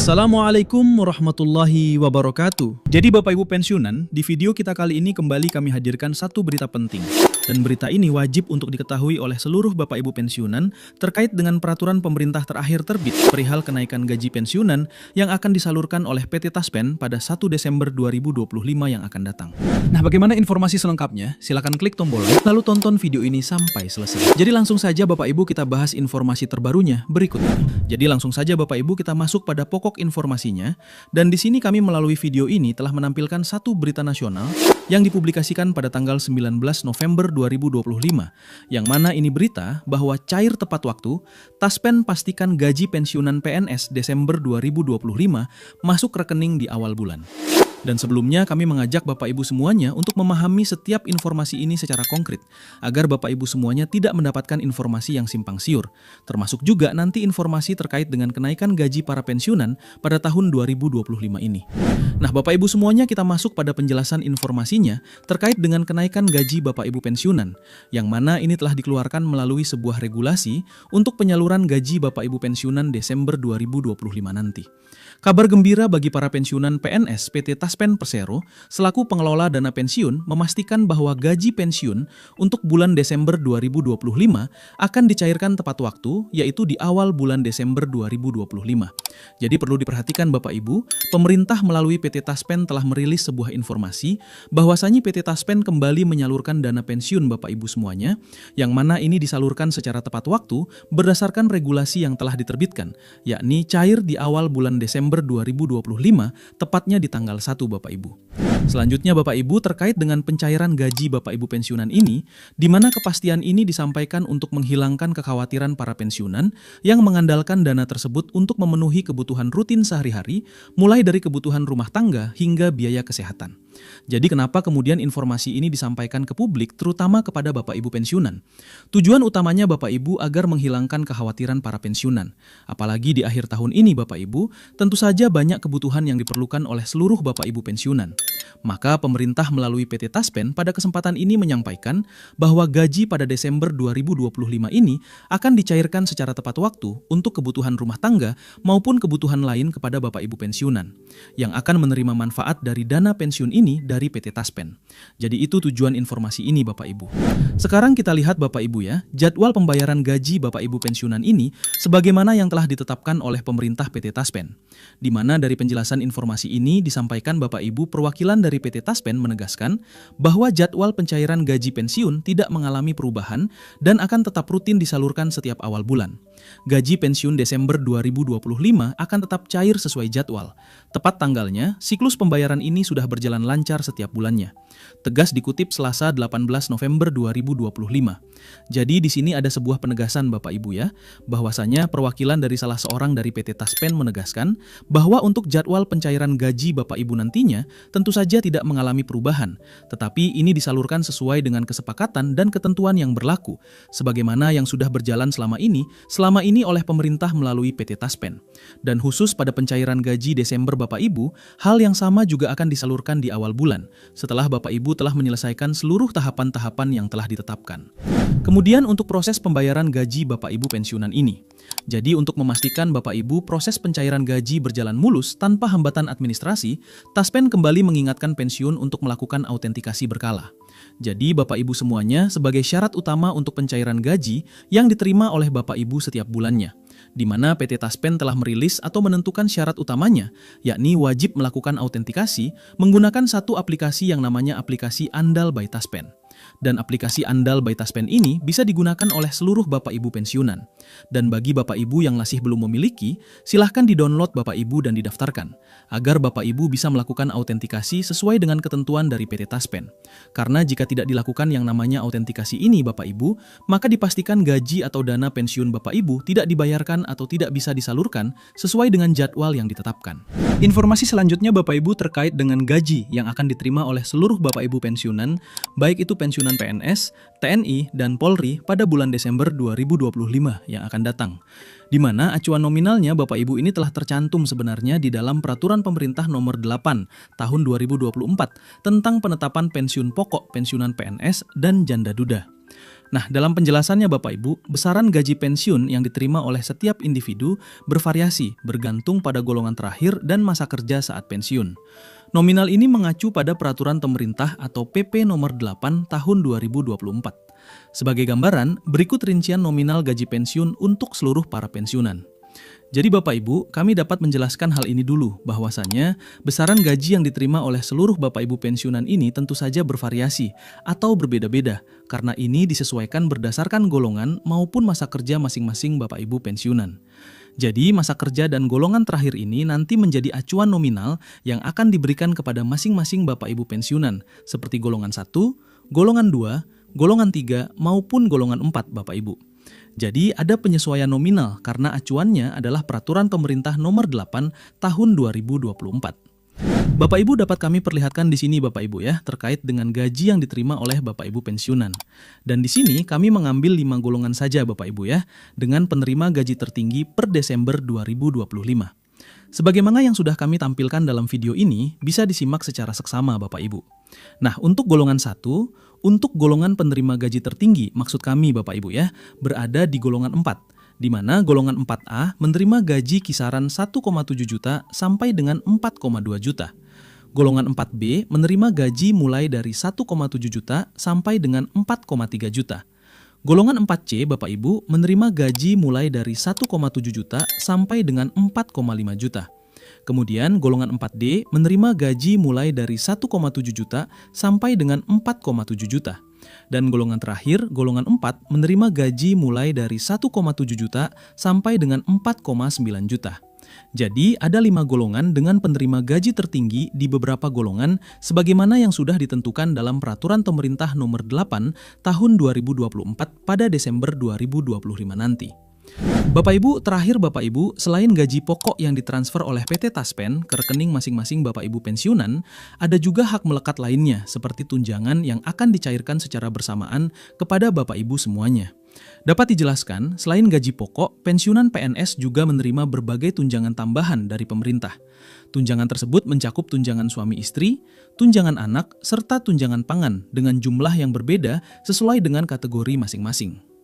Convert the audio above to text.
Assalamualaikum warahmatullahi wabarakatuh. Jadi Bapak Ibu pensiunan, di video kita kali ini kembali kami hadirkan satu berita penting. Dan berita ini wajib untuk diketahui oleh seluruh Bapak Ibu pensiunan terkait dengan peraturan pemerintah terakhir terbit perihal kenaikan gaji pensiunan yang akan disalurkan oleh PT Taspen pada 1 Desember 2025 yang akan datang. Nah, bagaimana informasi selengkapnya? Silakan klik tombol like lalu tonton video ini sampai selesai. Jadi langsung saja Bapak Ibu kita bahas informasi terbarunya berikut ini. Jadi langsung saja Bapak Ibu kita masuk pada pokok informasinya, dan di sini kami melalui video ini telah menampilkan satu berita nasional yang dipublikasikan pada tanggal 19 November 2025, yang mana ini berita bahwa cair tepat waktu, Taspen pastikan gaji pensiunan PNS Desember 2025 masuk rekening di awal bulan. Dan sebelumnya kami mengajak Bapak Ibu semuanya untuk memahami setiap informasi ini secara konkret, agar Bapak Ibu semuanya tidak mendapatkan informasi yang simpang siur, termasuk juga nanti informasi terkait dengan kenaikan gaji para pensiunan pada tahun 2025 ini. Nah Bapak Ibu semuanya, kita masuk pada penjelasan informasinya terkait dengan kenaikan gaji Bapak Ibu pensiunan, yang mana ini telah dikeluarkan melalui sebuah regulasi untuk penyaluran gaji Bapak Ibu pensiunan Desember 2025 nanti. Kabar gembira bagi para pensiunan PNS PT Taspen Persero selaku pengelola dana pensiun memastikan bahwa gaji pensiun untuk bulan Desember 2025 akan dicairkan tepat waktu, yaitu di awal bulan Desember 2025. Jadi perlu diperhatikan Bapak Ibu, pemerintah melalui PT Taspen telah merilis sebuah informasi bahwasanya PT Taspen kembali menyalurkan dana pensiun Bapak Ibu semuanya, yang mana ini disalurkan secara tepat waktu berdasarkan regulasi yang telah diterbitkan, yakni cair di awal bulan Desember 2025, tepatnya di tanggal 1 Bapak Ibu. Selanjutnya Bapak Ibu, terkait dengan pencairan gaji Bapak Ibu pensiunan ini, di mana kepastian ini disampaikan untuk menghilangkan kekhawatiran para pensiunan yang mengandalkan dana tersebut untuk memenuhi kebutuhan rutin sehari-hari, mulai dari kebutuhan rumah tangga hingga biaya kesehatan. Jadi kenapa kemudian informasi ini disampaikan ke publik, terutama kepada Bapak Ibu pensiunan? Tujuan utamanya Bapak Ibu agar menghilangkan kekhawatiran para pensiunan. Apalagi di akhir tahun ini Bapak Ibu, tentu saja banyak kebutuhan yang diperlukan oleh seluruh Bapak Ibu pensiunan. Maka pemerintah melalui PT Taspen pada kesempatan ini menyampaikan bahwa gaji pada Desember 2025 ini akan dicairkan secara tepat waktu untuk kebutuhan rumah tangga maupun kebutuhan lain kepada Bapak Ibu pensiunan yang akan menerima manfaat dari dana pensiun ini dari PT Taspen. Jadi itu tujuan informasi ini Bapak Ibu. Sekarang kita lihat Bapak Ibu ya, jadwal pembayaran gaji Bapak Ibu pensiunan ini sebagaimana yang telah ditetapkan oleh pemerintah PT Taspen. Di mana dari penjelasan informasi ini disampaikan Bapak Ibu, perwakilan dari PT Taspen menegaskan bahwa jadwal pencairan gaji pensiun tidak mengalami perubahan dan akan tetap rutin disalurkan setiap awal bulan. Gaji pensiun Desember 2025 akan tetap cair sesuai jadwal. Tepat tanggalnya, siklus pembayaran ini sudah berjalan lancar setiap bulannya. Tegas dikutip Selasa 18 November 2025. Jadi di sini ada sebuah penegasan Bapak Ibu ya, bahwasanya perwakilan dari salah seorang dari PT Taspen menegaskan bahwa untuk jadwal pencairan gaji Bapak Ibu nantinya tentu saja tidak mengalami perubahan, tetapi ini disalurkan sesuai dengan kesepakatan dan ketentuan yang berlaku, sebagaimana yang sudah berjalan selama ini oleh pemerintah melalui PT Taspen. Dan khusus pada pencairan gaji Desember Bapak Ibu, hal yang sama juga akan disalurkan di awal bulan, setelah Bapak Ibu telah menyelesaikan seluruh tahapan-tahapan yang telah ditetapkan. Kemudian untuk proses pembayaran gaji Bapak Ibu pensiunan ini. Jadi untuk memastikan Bapak Ibu proses pencairan gaji berjalan mulus tanpa hambatan administrasi, Taspen kembali mengingatkan pensiun untuk melakukan autentikasi berkala. Jadi Bapak Ibu semuanya sebagai syarat utama untuk pencairan gaji yang diterima oleh Bapak Ibu setiap bulannya, di mana PT Taspen telah merilis atau menentukan syarat utamanya, yakni wajib melakukan autentikasi menggunakan satu aplikasi yang namanya aplikasi Andal by Taspen. Dan aplikasi Andal by Taspen ini bisa digunakan oleh seluruh Bapak Ibu pensiunan. Dan bagi Bapak Ibu yang masih belum memiliki, silahkan di-download Bapak Ibu dan didaftarkan, agar Bapak Ibu bisa melakukan autentikasi sesuai dengan ketentuan dari PT Taspen. Karena jika tidak dilakukan yang namanya autentikasi ini Bapak Ibu, maka dipastikan gaji atau dana pensiun Bapak Ibu tidak dibayarkan atau tidak bisa disalurkan sesuai dengan jadwal yang ditetapkan. Informasi selanjutnya Bapak Ibu terkait dengan gaji yang akan diterima oleh seluruh Bapak Ibu pensiunan, baik itu pensiunan PNS, TNI, dan Polri pada bulan Desember 2025 yang akan datang. Di mana acuan nominalnya Bapak Ibu ini telah tercantum sebenarnya di dalam Peraturan Pemerintah Nomor 8 Tahun 2024 tentang penetapan pensiun pokok pensiunan PNS dan janda duda. Nah, dalam penjelasannya Bapak Ibu, besaran gaji pensiun yang diterima oleh setiap individu bervariasi bergantung pada golongan terakhir dan masa kerja saat pensiun. Nominal ini mengacu pada peraturan pemerintah atau PP nomor 8 tahun 2024. Sebagai gambaran, berikut rincian nominal gaji pensiun untuk seluruh para pensiunan. Jadi Bapak Ibu, kami dapat menjelaskan hal ini dulu, bahwasannya besaran gaji yang diterima oleh seluruh Bapak Ibu pensiunan ini tentu saja bervariasi atau berbeda-beda, karena ini disesuaikan berdasarkan golongan maupun masa kerja masing-masing Bapak Ibu pensiunan. Jadi masa kerja dan golongan terakhir ini nanti menjadi acuan nominal yang akan diberikan kepada masing-masing Bapak Ibu pensiunan, seperti golongan 1, golongan 2, golongan 3, maupun golongan 4 Bapak Ibu. Jadi ada penyesuaian nominal karena acuannya adalah peraturan pemerintah nomor 8 tahun 2024. Bapak Ibu dapat kami perlihatkan di sini Bapak Ibu ya, terkait dengan gaji yang diterima oleh Bapak Ibu pensiunan. Dan di sini kami mengambil 5 golongan saja Bapak Ibu ya, dengan penerima gaji tertinggi per Desember 2025. Sebagaimana yang sudah kami tampilkan dalam video ini, bisa disimak secara seksama Bapak Ibu. Nah, untuk golongan 1, untuk golongan penerima gaji tertinggi, maksud kami Bapak Ibu ya, berada di golongan 4, di mana golongan 4A menerima gaji kisaran 1,7 juta sampai dengan 4,2 juta. Golongan 4B menerima gaji mulai dari 1,7 juta sampai dengan 4,3 juta. Golongan 4C Bapak Ibu menerima gaji mulai dari 1,7 juta sampai dengan 4,5 juta. Kemudian golongan 4D menerima gaji mulai dari 1,7 juta sampai dengan 4,7 juta. Dan golongan terakhir, golongan 4 menerima gaji mulai dari 1,7 juta sampai dengan 4,9 juta. Jadi ada 5 golongan dengan penerima gaji tertinggi di beberapa golongan sebagaimana yang sudah ditentukan dalam peraturan pemerintah nomor 8 tahun 2024 pada Desember 2025 nanti. Bapak Ibu, terakhir Bapak Ibu, selain gaji pokok yang ditransfer oleh PT Taspen ke rekening masing-masing Bapak Ibu pensiunan, ada juga hak melekat lainnya seperti tunjangan yang akan dicairkan secara bersamaan kepada Bapak Ibu semuanya. Dapat dijelaskan, selain gaji pokok, pensiunan PNS juga menerima berbagai tunjangan tambahan dari pemerintah. Tunjangan tersebut mencakup tunjangan suami istri, tunjangan anak, serta tunjangan pangan dengan jumlah yang berbeda sesuai dengan kategori masing-masing.